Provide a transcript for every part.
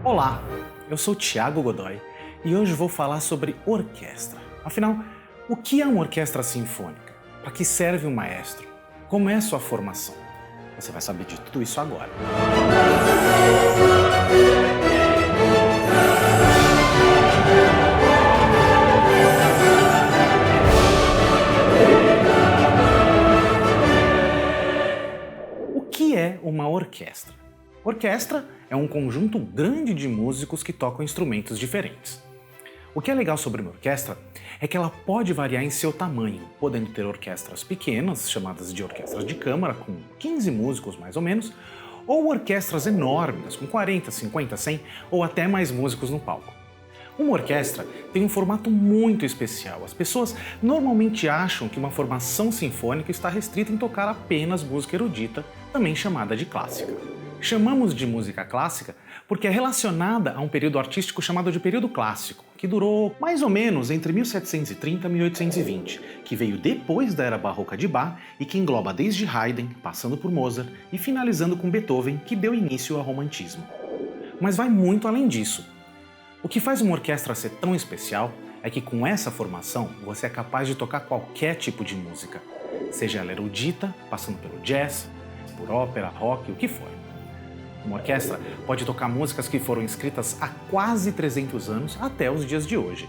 Olá, eu sou Thiago Godoy e hoje vou falar sobre orquestra. Afinal, o que é uma orquestra sinfônica? Para que serve um maestro? Como é sua formação? Você vai saber de tudo isso agora. O que é uma orquestra? Orquestra é um conjunto grande de músicos que tocam instrumentos diferentes. O que é legal sobre uma orquestra é que ela pode variar em seu tamanho, podendo ter orquestras pequenas, chamadas de orquestras de câmara, com 15 músicos mais ou menos, ou orquestras enormes, com 40, 50, 100 ou até mais músicos no palco. Uma orquestra tem um formato muito especial. As pessoas normalmente acham que uma formação sinfônica está restrita em tocar apenas música erudita, também chamada de clássica. Chamamos de música clássica porque é relacionada a um período artístico chamado de período clássico, que durou mais ou menos entre 1730 e 1820, que veio depois da era barroca de Bach e que engloba desde Haydn, passando por Mozart e finalizando com Beethoven, que deu início ao romantismo. Mas vai muito além disso. O que faz uma orquestra ser tão especial é que com essa formação você é capaz de tocar qualquer tipo de música, seja ela erudita, passando pelo jazz, por ópera, rock, o que for. Uma orquestra pode tocar músicas que foram escritas há quase 300 anos até os dias de hoje.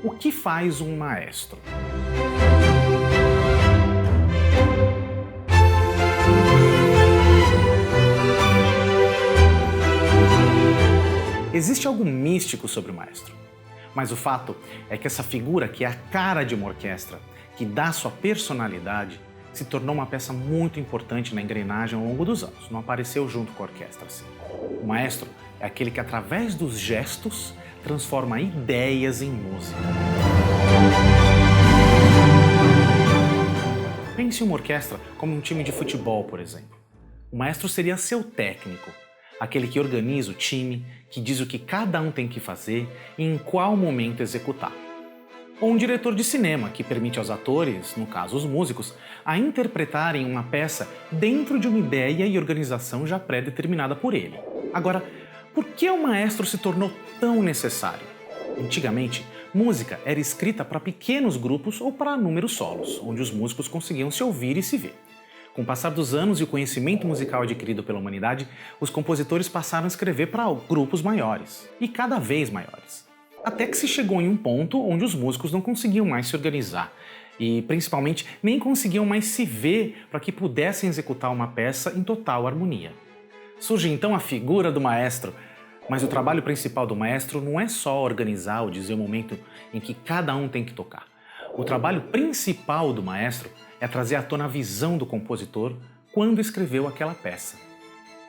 O que faz um maestro? Existe algo místico sobre o maestro, mas o fato é que essa figura, que é a cara de uma orquestra, que dá sua personalidade, se tornou uma peça muito importante na engrenagem ao longo dos anos, não apareceu junto com a orquestra assim. O maestro é aquele que, através dos gestos, transforma ideias em música. Pense em uma orquestra como um time de futebol, por exemplo. O maestro seria seu técnico, aquele que organiza o time, que diz o que cada um tem que fazer e em qual momento executar. Ou um diretor de cinema, que permite aos atores, no caso os músicos, a interpretarem uma peça dentro de uma ideia e organização já pré-determinada por ele. Agora, por que o maestro se tornou tão necessário? Antigamente, música era escrita para pequenos grupos ou para números solos, onde os músicos conseguiam se ouvir e se ver. Com o passar dos anos e o conhecimento musical adquirido pela humanidade, os compositores passaram a escrever para grupos maiores, e cada vez maiores. Até que se chegou em um ponto onde os músicos não conseguiam mais se organizar e, principalmente, nem conseguiam mais se ver para que pudessem executar uma peça em total harmonia. Surge então a figura do maestro, mas o trabalho principal do maestro não é só organizar ou dizer o momento em que cada um tem que tocar. O trabalho principal do maestro é trazer à tona a visão do compositor quando escreveu aquela peça.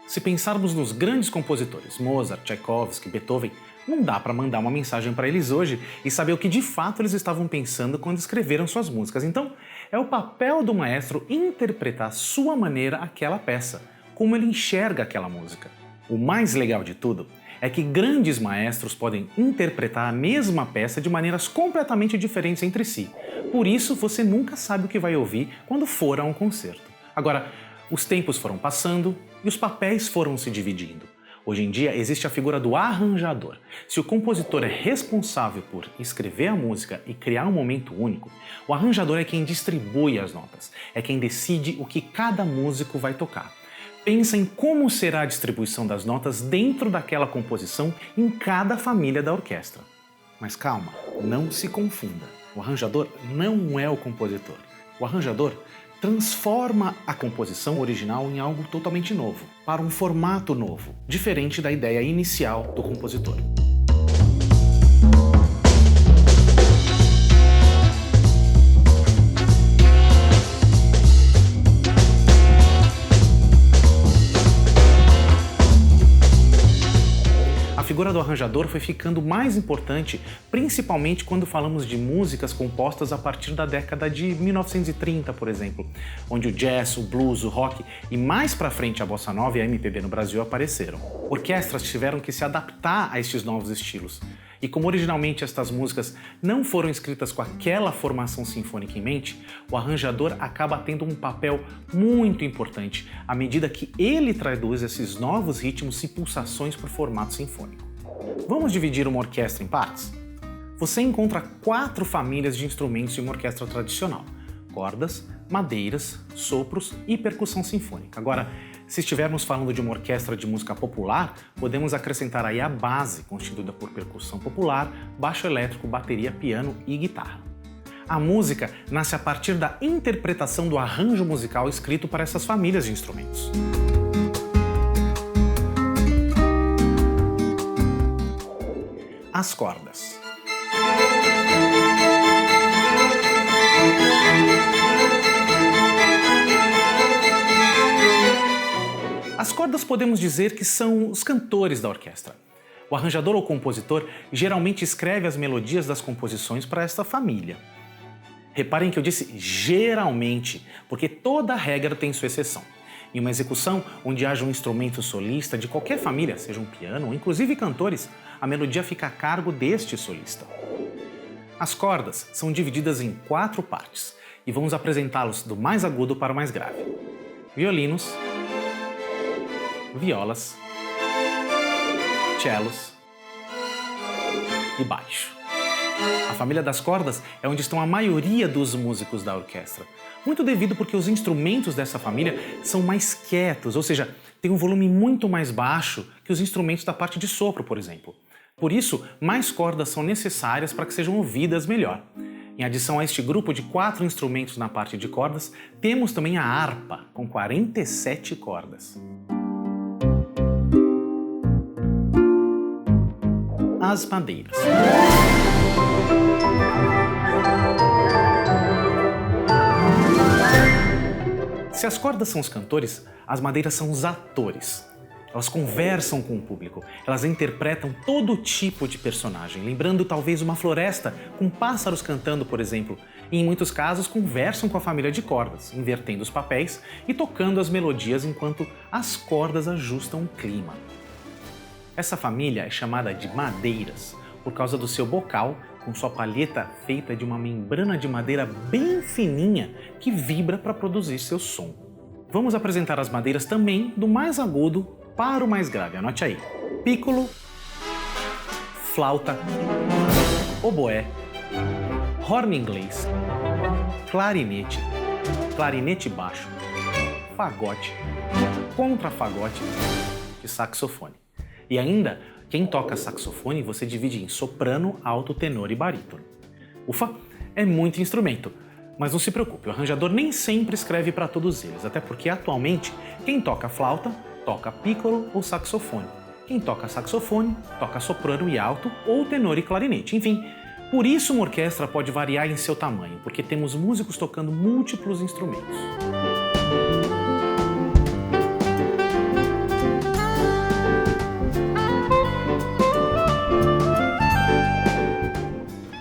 Se pensarmos nos grandes compositores, Mozart, Tchaikovsky, Beethoven, não dá para mandar uma mensagem para eles hoje e saber o que de fato eles estavam pensando quando escreveram suas músicas. Então, é o papel do maestro interpretar à sua maneira aquela peça, como ele enxerga aquela música. O mais legal de tudo é que grandes maestros podem interpretar a mesma peça de maneiras completamente diferentes entre si. Por isso, você nunca sabe o que vai ouvir quando for a um concerto. Agora, os tempos foram passando e os papéis foram se dividindo. Hoje em dia existe a figura do arranjador. Se o compositor é responsável por escrever a música e criar um momento único, o arranjador é quem distribui as notas, é quem decide o que cada músico vai tocar. Pensa em como será a distribuição das notas dentro daquela composição em cada família da orquestra. Mas calma, não se confunda. O arranjador não é o compositor. O arranjador transforma a composição original em algo totalmente novo, para um formato novo, diferente da ideia inicial do compositor. A figura do arranjador foi ficando mais importante, principalmente quando falamos de músicas compostas a partir da década de 1930, por exemplo, onde o jazz, o blues, o rock e mais pra frente a bossa nova e a MPB no Brasil apareceram. Orquestras tiveram que se adaptar a estes novos estilos E como originalmente estas músicas não foram escritas com aquela formação sinfônica em mente, o arranjador acaba tendo um papel muito importante à medida que ele traduz esses novos ritmos e pulsações para o formato sinfônico. Vamos dividir uma orquestra em partes? Você encontra 4 famílias de instrumentos de uma orquestra tradicional: cordas, madeiras, sopros e percussão sinfônica. Agora, se estivermos falando de uma orquestra de música popular, podemos acrescentar aí a base, constituída por percussão popular, baixo elétrico, bateria, piano e guitarra. A música nasce a partir da interpretação do arranjo musical escrito para essas famílias de instrumentos. As cordas. As cordas podemos dizer que são os cantores da orquestra. O arranjador ou compositor geralmente escreve as melodias das composições para esta família. Reparem que eu disse geralmente, porque toda regra tem sua exceção. Em uma execução onde haja um instrumento solista de qualquer família, seja um piano ou inclusive cantores, a melodia fica a cargo deste solista. As cordas são divididas em 4 partes e vamos apresentá-los do mais agudo para o mais grave: violinos, violas, cellos e baixo. A família das cordas é onde estão a maioria dos músicos da orquestra, muito devido porque os instrumentos dessa família são mais quietos, ou seja, têm um volume muito mais baixo que os instrumentos da parte de sopro, por exemplo. Por isso, mais cordas são necessárias para que sejam ouvidas melhor. Em adição a este grupo de 4 instrumentos na parte de cordas, temos também a harpa, com 47 cordas. As madeiras. Se as cordas são os cantores, as madeiras são os atores. Elas conversam com o público, elas interpretam todo tipo de personagem, lembrando talvez uma floresta com pássaros cantando, por exemplo, e em muitos casos conversam com a família de cordas, invertendo os papéis e tocando as melodias enquanto as cordas ajustam o clima. Essa família é chamada de madeiras por causa do seu bocal, com sua palheta feita de uma membrana de madeira bem fininha que vibra para produzir seu som. Vamos apresentar as madeiras também do mais agudo para o mais grave. Anote aí: pícolo, flauta, oboé, horn inglês, clarinete, clarinete baixo, fagote, contrafagote e saxofone. E ainda, quem toca saxofone você divide em soprano, alto, tenor e barítono. Ufa, é muito instrumento. Mas não se preocupe, o arranjador nem sempre escreve para todos eles, até porque atualmente quem toca flauta toca pícolo ou saxofone. Quem toca saxofone toca soprano e alto ou tenor e clarinete. Enfim, por isso uma orquestra pode variar em seu tamanho, porque temos músicos tocando múltiplos instrumentos.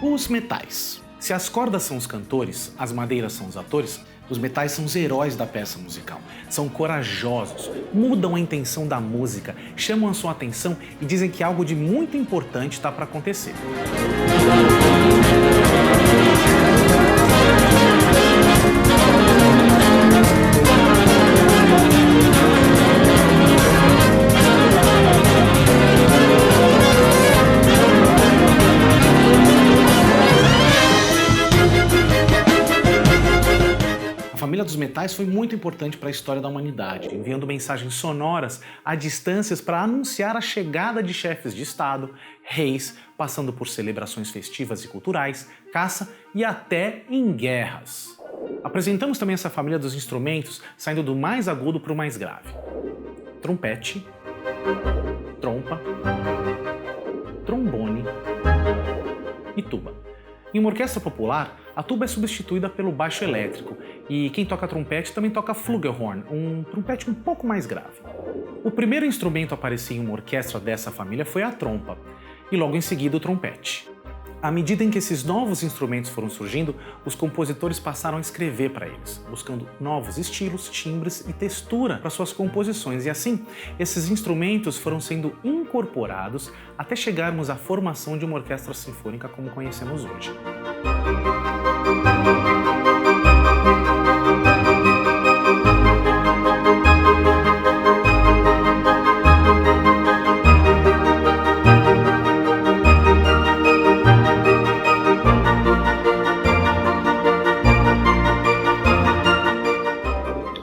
Os metais. Se as cordas são os cantores, as madeiras são os atores, os metais são os heróis da peça musical. São corajosos, mudam a intenção da música, chamam a sua atenção e dizem que algo de muito importante está para acontecer. A família dos metais foi muito importante para a história da humanidade, enviando mensagens sonoras a distâncias para anunciar a chegada de chefes de Estado, reis, passando por celebrações festivas e culturais, caça e até em guerras. Apresentamos também essa família dos instrumentos, saindo do mais agudo para o mais grave: trompete, trompa, trombone e tuba. Em uma orquestra popular, a tuba é substituída pelo baixo elétrico e quem toca trompete também toca flugelhorn, um trompete um pouco mais grave. O primeiro instrumento a aparecer em uma orquestra dessa família foi a trompa e logo em seguida o trompete. À medida em que esses novos instrumentos foram surgindo, os compositores passaram a escrever para eles, buscando novos estilos, timbres e textura para suas composições. E assim, esses instrumentos foram sendo incorporados até chegarmos à formação de uma orquestra sinfônica como conhecemos hoje.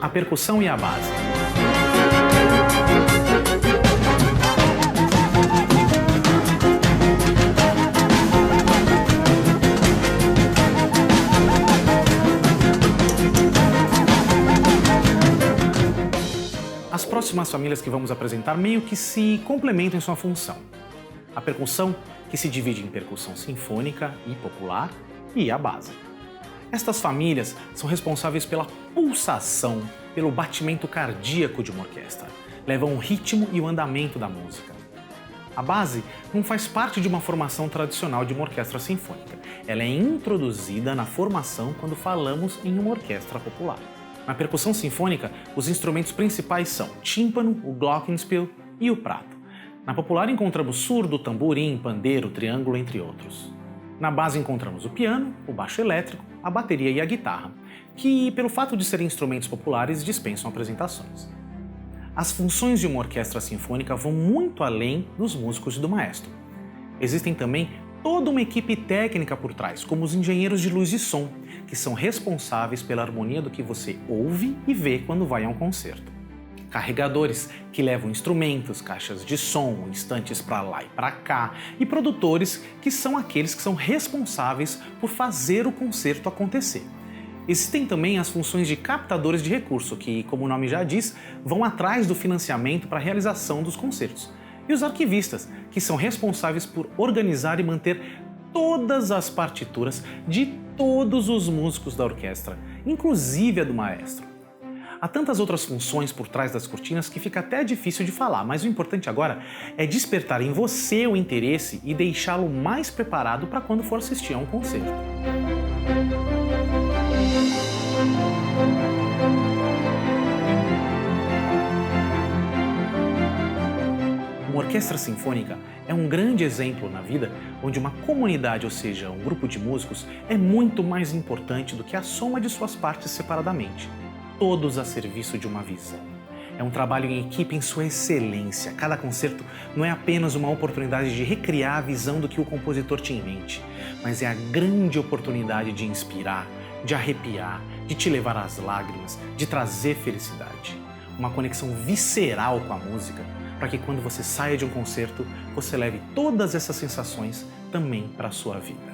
A percussão e a base. As próximas famílias que vamos apresentar meio que se complementam em sua função. A percussão, que se divide em percussão sinfônica e popular, e a base. Estas famílias são responsáveis pela pulsação, pelo batimento cardíaco de uma orquestra. Levam o ritmo e o andamento da música. A base não faz parte de uma formação tradicional de uma orquestra sinfônica. Ela é introduzida na formação quando falamos em uma orquestra popular. Na percussão sinfônica, os instrumentos principais são o tímpano, o glockenspiel e o prato. Na popular encontramos surdo, tamborim, pandeiro, triângulo, entre outros. Na base encontramos o piano, o baixo elétrico, a bateria e a guitarra, que, pelo fato de serem instrumentos populares, dispensam apresentações. As funções de uma orquestra sinfônica vão muito além dos músicos e do maestro. Existem também toda uma equipe técnica por trás, como os engenheiros de luz e som, que são responsáveis pela harmonia do que você ouve e vê quando vai a um concerto. Carregadores, que levam instrumentos, caixas de som, estantes para lá e para cá, e produtores, que são aqueles que são responsáveis por fazer o concerto acontecer. Existem também as funções de captadores de recurso, que, como o nome já diz, vão atrás do financiamento para a realização dos concertos. E os arquivistas, que são responsáveis por organizar e manter todas as partituras de todos os músicos da orquestra, inclusive a do maestro. Há tantas outras funções por trás das cortinas que fica até difícil de falar, mas o importante agora é despertar em você o interesse e deixá-lo mais preparado para quando for assistir a um concerto. Uma orquestra sinfônica é um grande exemplo na vida onde uma comunidade, ou seja, um grupo de músicos, é muito mais importante do que a soma de suas partes separadamente. Todos a serviço de uma visão. É um trabalho em equipe em sua excelência. Cada concerto não é apenas uma oportunidade de recriar a visão do que o compositor tinha em mente, mas é a grande oportunidade de inspirar, de arrepiar, de te levar às lágrimas, de trazer felicidade. Uma conexão visceral com a música, para que quando você saia de um concerto, você leve todas essas sensações também para a sua vida.